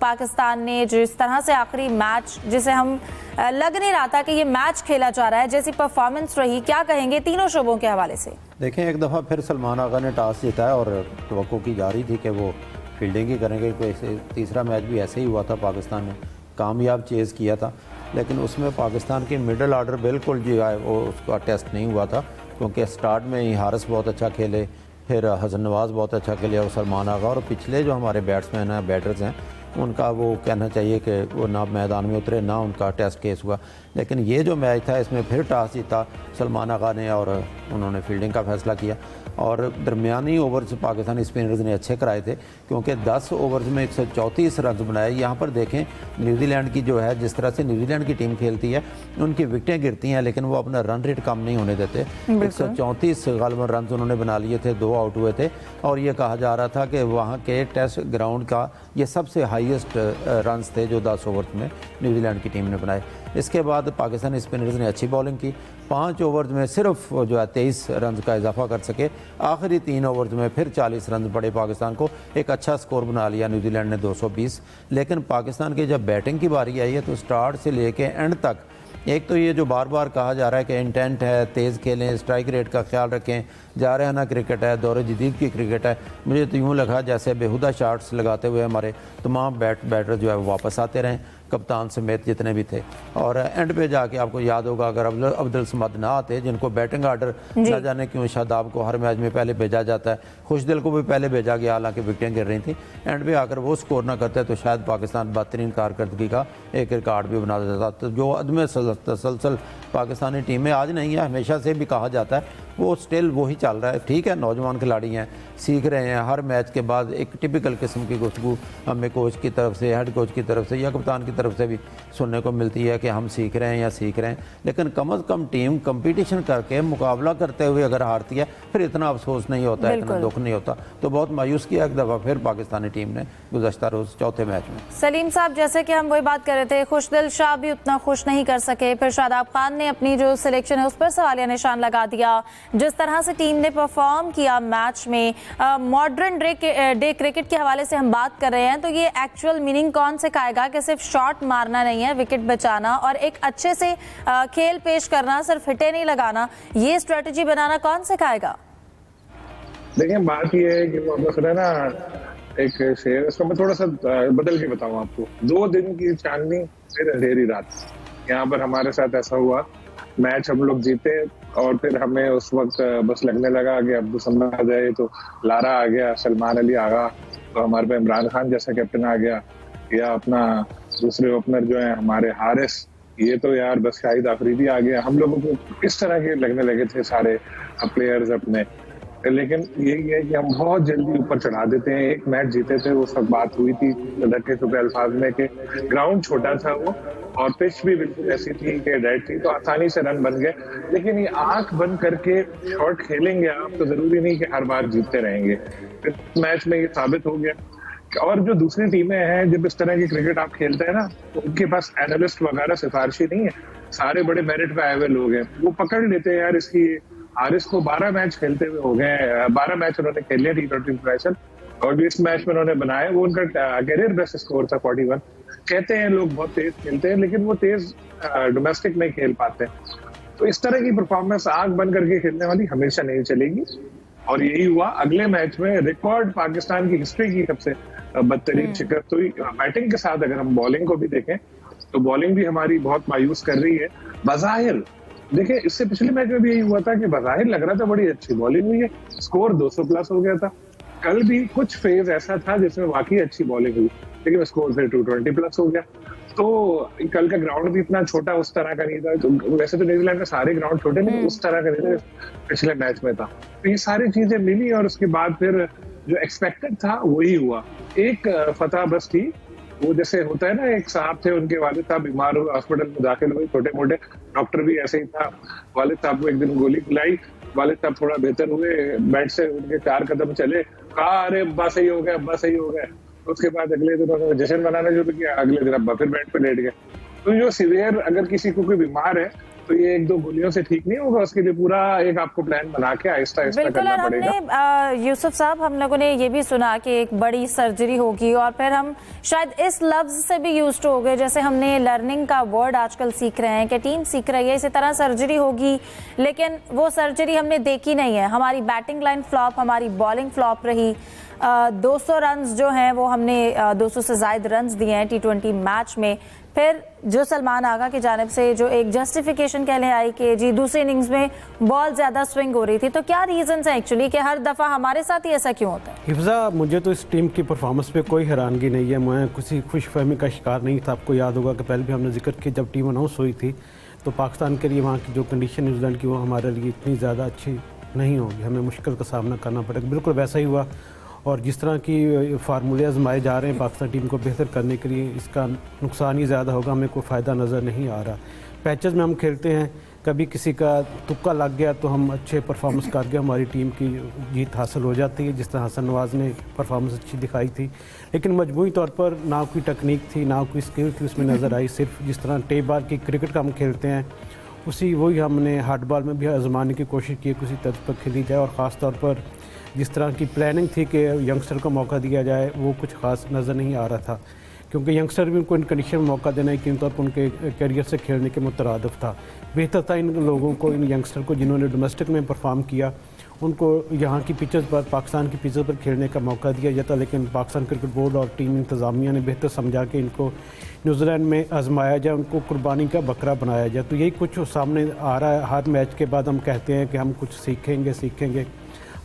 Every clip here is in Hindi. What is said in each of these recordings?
पाकिस्तान ने जिस तरह से आखिरी मैच, जिसे हम लग नहीं रहा था कि ये मैच खेला जा रहा है, जैसी परफॉर्मेंस रही, क्या कहेंगे तीनों शोबों के हवाले से? देखें, एक दफ़ा फिर सलमान आगा ने टॉस जीता है और तवक्को की जा रही थी कि वो फील्डिंग ही करेंगे। कोई तीसरा मैच भी ऐसे ही हुआ था, पाकिस्तान ने कामयाब चेज़ किया था, लेकिन उसमें पाकिस्तान की मिडल आर्डर बिल्कुल जो है वो उसका टेस्ट नहीं हुआ था, क्योंकि स्टार्ट में ही हारिस बहुत अच्छा खेले, फिर हसन नवाज़ बहुत अच्छा खेले और सलमान आगा, और पिछले जो हमारे बैट्समैन हैं, बैटर्स हैं, उनका वो कहना चाहिए कि वो ना मैदान में उतरे, ना उनका टेस्ट केस हुआ। लेकिन ये जो मैच था, इसमें फिर टॉस जीता सलमान आगा ने और उन्होंने फील्डिंग का फैसला किया और दरमियानी ओवर्स पाकिस्तानी स्पिनर्स ने अच्छे कराए थे, क्योंकि 10 ओवर्स में 134 रन बनाए। यहाँ पर देखें न्यूजीलैंड की जो है, जिस तरह से न्यूजीलैंड की टीम खेलती है, उनकी विकटें गिरती हैं लेकिन वो अपना रन रेट कम नहीं होने देते। 134 गालिबन रन उन्होंने बना लिए थे, 2 आउट हुए थे, और ये कहा जा रहा था कि वहाँ के टेस्ट ग्राउंड का ये सबसे हाईएस्ट रन थे जो 10 ओवर्स में न्यूजीलैंड की टीम ने बनाए। इसके बाद पाकिस्तानी स्पिनर्स ने अच्छी बॉलिंग की, 5 ओवर्स में सिर्फ जो है 23 रन का इजाफा कर सके। आखिरी 3 ओवर्स में फिर 40 रन पड़े पाकिस्तान को, एक अच्छा स्कोर बना लिया न्यूजीलैंड ने 220। लेकिन पाकिस्तान की जब बैटिंग की बारी आई है तो स्टार्ट से लेके एंड तक, एक तो ये जो बार बार कहा जा रहा है कि इंटेंट है, तेज़ खेलें, स्ट्राइक रेट का ख्याल रखें, जारहाना क्रिकेट है, दौरे जदीद की क्रिकेट है, मुझे तो यूँ लगा जैसे बेहुदा शाट्स लगाते हुए हमारे तमाम बैटर जो है वो वापस आते रहें, कप्तान समेत जितने भी थे। और एंड पे जाके आपको याद होगा, अगर अब्दुल समद ना आते, जिनको बैटिंग आर्डर ना जाने क्यों शादाब को हर मैच में पहले भेजा जाता है, खुशदिल को भी पहले भेजा गया, हालांकि विकेटें गिर रही थी, एंड पे आकर वो स्कोर ना करते तो शायद पाकिस्तान बेहतरीन कारकर्दगी का एक रिकॉर्ड भी बना देता। तो जो अदम तसलसल पाकिस्तानी टीम में आज नहीं है, हमेशा से भी कहा जाता है, वो स्टिल वही चल रहा है। ठीक है, नौजवान खिलाड़ी हैं, सीख रहे हैं, हर मैच के बाद एक टिपिकल किस्म की गुफ्तगू हमें कोच की तरफ से, हेड कोच की तरफ से या कप्तान की तरफ से भी सुनने को मिलती है कि हम सीख रहे हैं या सीख रहे हैं। लेकिन कम अज़ कम टीम कंपटीशन करके मुकाबला करते हुए अगर हारती है, फिर इतना अफसोस नहीं होता है, इतना दुख नहीं होता। तो बहुत मायूस किया एक दफ़ा फिर पाकिस्तानी टीम ने गुज़श्ता रोज़ चौथे मैच में। सलीम साहब, जैसे कि हम वही बात कर रहे थे, खुशदिल शाह भी उतना खुश नहीं कर सके, फिर शादाब खान ने अपनी जो सिलेक्शन है उस पर सवालिया निशान लगा दिया। जिस तरह से टीम ने परफॉर्म किया मैच में, मॉडर्न डे क्रिकेट के हवाले से हम बात कर रहे हैं, तो ये एक्चुअल मीनिंग कौन सिखाएगा कि सिर्फ शॉट मारना नहीं है, विकेट बचाना और एक अच्छे से खेल पेश करना, सिर्फ हिटे नहीं लगाना, ये स्ट्रेटजी बनाना कौन सिखाएगा? देखिए, बात ये है कि वो है ना, एक शेर, इसको मैं थोड़ा सा बदल के बताऊं आपको। 2 दिन की चांदनी फिर अंधेरी रात, यहाँ पर हमारे साथ ऐसा हुआ। मैच हम लोग जीते और फिर हमें उस वक्त बस लगने लगा कि अब समझ आ जाए, तो लारा आ गया, सलमान अली आगा, तो हमारे पे इमरान खान जैसा कैप्टन आ गया, या अपना दूसरे ओपनर जो है हमारे हारिस, ये तो यार बस शाहिद आफरीदी आ गया। हम लोगों को इस तरह के लगने लगे थे सारे प्लेयर्स अपने। लेकिन यही है कि हम बहुत जल्दी ऊपर चढ़ा देते हैं। एक मैच जीते थे, उस वक्त बात हुई थी ढके छुपे अल्फाज में कि ग्राउंड छोटा था वो और पिच भी बिल्कुल ऐसी थी कि डेड थी, तो आसानी से रन बन गए। लेकिन ये आंख बंद करके शॉट खेलेंगे आप तो जरूरी नहीं कि हर बार जीतते रहेंगे। इस मैच में ये साबित हो गया। और जो दूसरी टीमें हैं, जब इस तरह की क्रिकेट आप खेलते हैं ना, तो उनके पास एनालिस्ट वगैरह सिफारिशी नहीं है, सारे बड़े मेरिट पे आए हुए लोग हैं, वो पकड़ लेते हैं यार इसकी। हारिस को 12 मैच खेलते हुए हो गए, 12 मैच उन्होंने खेल लिया T20 इंटरनेशनल, और जो इस मैच में उन्होंने बनाया वो उनका कैरियर बेस्ट स्कोर था 41। कहते हैं लोग बहुत तेज खेलते हैं, लेकिन वो तेज डोमेस्टिक नहीं खेल पाते। तो इस तरह की परफॉर्मेंस आंख बंद करके खेलने वाली हमेशा नहीं चलेगी, और यही हुआ। अगले मैच में रिकॉर्ड पाकिस्तान की हिस्ट्री की सबसे बदतरीन शिकस्त हुई बैटिंग के साथ। अगर हम बॉलिंग को भी देखें तो बॉलिंग भी हमारी बहुत मायूस कर रही है बज़ाहिर। देखिए, इससे पिछले मैच में भी यही हुआ था कि बज़ाहिर लग रहा था बड़ी अच्छी बॉलिंग हुई है, स्कोर 200 प्लस हो गया था। कल भी कुछ फेज ऐसा था जिसमें वाकई अच्छी बॉलिंग हुई, लेकिन स्कोर फिर 220 प्लस हो गया। तो कल का ग्राउंड भी इतना छोटा उस तरह का नहीं था। तो वैसे तो न्यूजीलैंड का सारे ग्राउंड छोटे, लेकिन उस तरह का नहीं था पिछले मैच में था। तो ये सारी चीजें मिली और उसके बाद फिर जो एक्सपेक्टेड था वही हुआ। एक फतह बस थी, वो जैसे होता है ना, एक साहब थे, उनके वालिद साहब बीमार हुए, हॉस्पिटल में दाखिल हुए, छोटे मोटे, डॉक्टर भी ऐसे ही था। वालिद साहब को एक दिन गोली खिलाई, वालिद साहब थोड़ा बेहतर हुए, बेड से उनके 4 कदम चले, कहा अरे अब्बा सही हो गया, अब्बा सही हो गया। उसके बाद अगले दिन उन्होंने जश्न मनाना शुरू किया, अगले दिन अब्बा फिर बेड पे लेट गए। तो जो सीवियर, अगर किसी को कोई बीमार है तो ये एक दो गोलियों से ठीक नहीं होगा, उसके लिए पूरा एक आपको प्लान बना के आहिस्ता आहिस्ता बिल्कुल। करना और पड़ेगा। हमने यूसुफ साहब, हम लोगों ने ये भी सुना कि एक बड़ी सर्जरी होगी, और फिर हम शायद इस लफ्ज से भी यूज्ड हो गए, जैसे हमने लर्निंग का वर्ड आजकल सीख रहे हैं कि टीम सीख रही है, इसी तरह सर्जरी होगी, लेकिन वो सर्जरी हमने देखी नहीं है। हमारी बैटिंग लाइन फ्लॉप, हमारी बॉलिंग फ्लॉप रही। 200 रन्स जो हैं वो हमने 200 से ज़ायद रन्स दिए हैं T20 मैच में। फिर जो सलमान आगा की जानिब से जो एक जस्टिफिकेशन कहले आई कि जी दूसरी इनिंग्स में बॉल ज़्यादा स्विंग हो रही थी, तो क्या रीजंस हैं एक्चुअली कि हर दफ़ा हमारे साथ ही ऐसा क्यों होता है? हिफ्ज़ा, मुझे तो इस टीम की परफॉर्मेंस पे कोई हैरानगी नहीं है। मैं किसी खुशफहमी का शिकार नहीं था। आपको याद होगा कि पहले भी हमने जिक्र किया, जब टीम अनाउंस हुई थी तो पाकिस्तान के लिए वहाँ की जो कंडीशन न्यूजीलैंड की वो हमारे लिए इतनी ज़्यादा अच्छी नहीं होगी, हमें मुश्किल का सामना करना पड़ेगा। बिल्कुल वैसा ही हुआ, और जिस तरह की फार्मूले आजमाए जा रहे हैं पाकिस्तान टीम को बेहतर करने के लिए, इसका नुकसान ही ज़्यादा होगा, हमें कोई फ़ायदा नज़र नहीं आ रहा। पैचेस में हम खेलते हैं, कभी किसी का तुक्का लग गया तो हम अच्छे परफॉर्मेंस करके हमारी टीम की जीत हासिल हो जाती है, जिस तरह हसन नवाज़ ने परफॉर्मेंस अच्छी दिखाई थी। लेकिन मजमूई तौर पर ना कोई टेक्निक थी, ना कोई स्किल थी उसमें नज़र आई। सिर्फ जिस तरह टे बार की क्रिकेट का हम खेलते हैं वही हमने हार्ड बॉल में भी आजमाने की कोशिश की, किसी तर्ज पर खेली जाए, और ख़ास तौर पर जिस तरह की प्लानिंग थी कि यंगस्टर को मौका दिया जाए, वो कुछ ख़ास नज़र नहीं आ रहा था, क्योंकि यंगस्टर भी उनको इन कंडीशन में मौका देना यकीन तौर पर उनके कैरियर से खेलने के मुतरादिफ था। बेहतर था इन लोगों को, इन यंगस्टर को जिन्होंने डोमेस्टिक में परफॉर्म किया, उनको यहाँ की पिचेस पर, पाकिस्तान की पिचेस पर खेलने का मौका दिया जाता। लेकिन पाकिस्तान क्रिकेट बोर्ड और टीम इंतज़ामिया ने बेहतर समझा कि इनको न्यूजीलैंड में आजमाया जाए, उनको कुर्बानी का बकरा बनाया जाए। तो यही कुछ सामने आ रहा है। हर मैच के बाद हम कहते हैं कि हम कुछ सीखेंगे।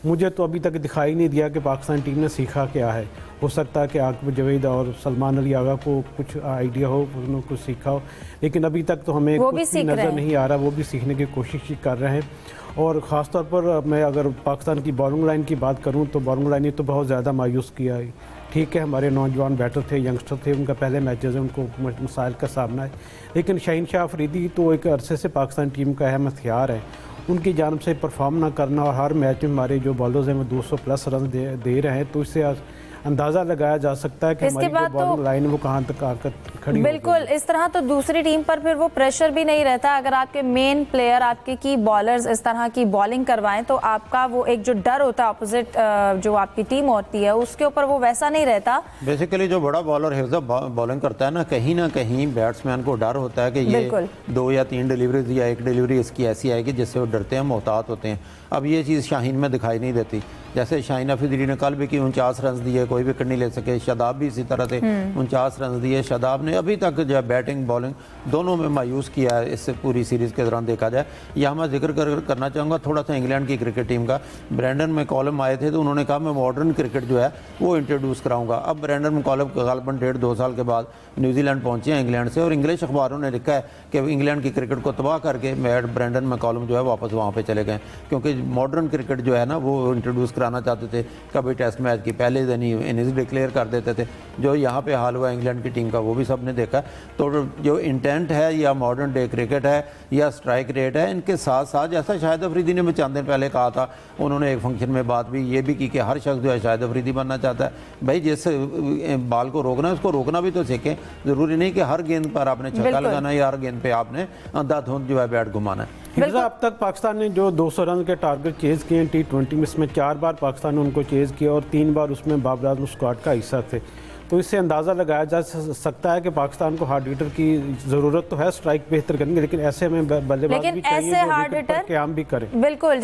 मुझे तो अभी तक दिखाई नहीं दिया कि पाकिस्तान टीम ने सीखा क्या है। हो सकता है कि आकिब जावेद और सलमान अली आगा को कुछ आइडिया हो, उन्होंने कुछ सीखा हो, लेकिन अभी तक तो हमें कुछ भी नज़र नहीं आ रहा। वो भी सीखने की कोशिश कर रहे हैं। और ख़ास तौर पर मैं अगर पाकिस्तान की बॉलिंग लाइन की बात करूं तो बॉलिंग लाइन ने तो बहुत ज़्यादा मायूस किया है। ठीक है, हमारे नौजवान बैटर थे, यंगस्टर थे, उनका पहले मैचेस है, उनको मसाइल का सामना है, लेकिन शाहीन शाह अफरीदी तो एक अरसे से पाकिस्तान टीम का अहम हथियार है। उनकी जानब से परफॉर्म ना करना, और हर मैच में हमारे जो बॉलर्स हैं वो 200 प्लस रन दे रहे हैं, तो इससे अंदाज़ा लगाया जा सकता है कि हमारी जो बॉलिंग लाइन है वो कहाँ तक आकर खड़ी। बिल्कुल, इस तरह तो दूसरी टीम पर फिर वो प्रेशर भी नहीं रहता। अगर आपके मेन प्लेयर, आपके की बॉलर्स इस तरह की बॉलिंग करवाएं तो आपका वो एक जो डर होता है अपोजिट जो आपकी टीम होती है उसके ऊपर वो वैसा नहीं रहता। बेसिकली जो बड़ा बॉलर हिफ्ज़ा बॉलिंग करता है ना कहीं बैट्समैन को डर होता है कि ये 2 या 3 डिलीवरीज या एक डिलीवरी इसकी ऐसी आएगी जिससे वो डरते हैं, मोहतात होते हैं। अब ये चीज़ शाहीन में दिखाई नहीं देती। जैसे शाहीन अफरीदी ने कल भी की 49 रन दिए, कोई विकेट नहीं ले सके। शादाब भी इसी तरह से 49 रन दिए। शादाब ने अभी तक जो बैटिंग बॉलिंग दोनों में मायूस किया है इससे पूरी सीरीज़ के दौरान देखा जाए। यहाँ मैं जिक्र करना चाहूँगा थोड़ा सा इंग्लैंड की क्रिकेट टीम का। ब्रेंडन मैकॉलम आए थे तो उन्होंने कहा मैं मॉडर्न क्रिकेट जो है वो इंट्रोड्यूस कराऊंगा। अब ब्रेंडन मैकॉलम गालबन 1.5-2 साल के बाद न्यूजीलैंड पहुँचे हैं इंग्लैंड से, और इंग्लिश अखबारों ने लिखा है कि इंग्लैंड की क्रिकेट को तबाह करके ब्रेंडन मैकॉलम जो है वापस वहाँ पर चले गए, क्योंकि मॉडर्न क्रिकेट जो है ना वो इंट्रोड्यूस कराना चाहते थे। कभी टेस्ट मैच की पहले दिन ही इनिंग्स डिक्लेयर कर देते थे। जो यहाँ पे हाल हुआ इंग्लैंड की टीम का वो भी सबने देखा। तो जो इंटेंट है या मॉडर्न डे क्रिकेट है या स्ट्राइक रेट है, इनके साथ साथ जैसा शाहिद अफरीदी ने चंद दिन पहले कहा था, उन्होंने एक फंक्शन में बात भी ये भी की कि हर शख्स जो है शाहिद अफरीदी बनना चाहता है। भाई जिस बाल को रोकना है उसको रोकना भी तो सीखें। ज़रूरी नहीं कि हर गेंद पर आपने छक्का लगाना है या हर गेंद पर आपने अंधाधुंध जो है बैट घुमाना है। अब तक पाकिस्तान ने जो 200 रन के टारगेट चेज़ किए हैं T20 में, इसमें 4 बार पाकिस्तान ने उनको चेज़ किया और 3 बार उसमें बाबर आजम स्क्वाड का हिस्सा थे। तो इससे अंदाज़ा लगाया जा सकता है कि पाकिस्तान को हार्ड हिटर की ज़रूरत तो है स्ट्राइक बेहतर करने की, लेकिन ऐसे में बल्लेबाज भी चाहिए जो विकेट पर क़याम भी करें। बिल्कुल।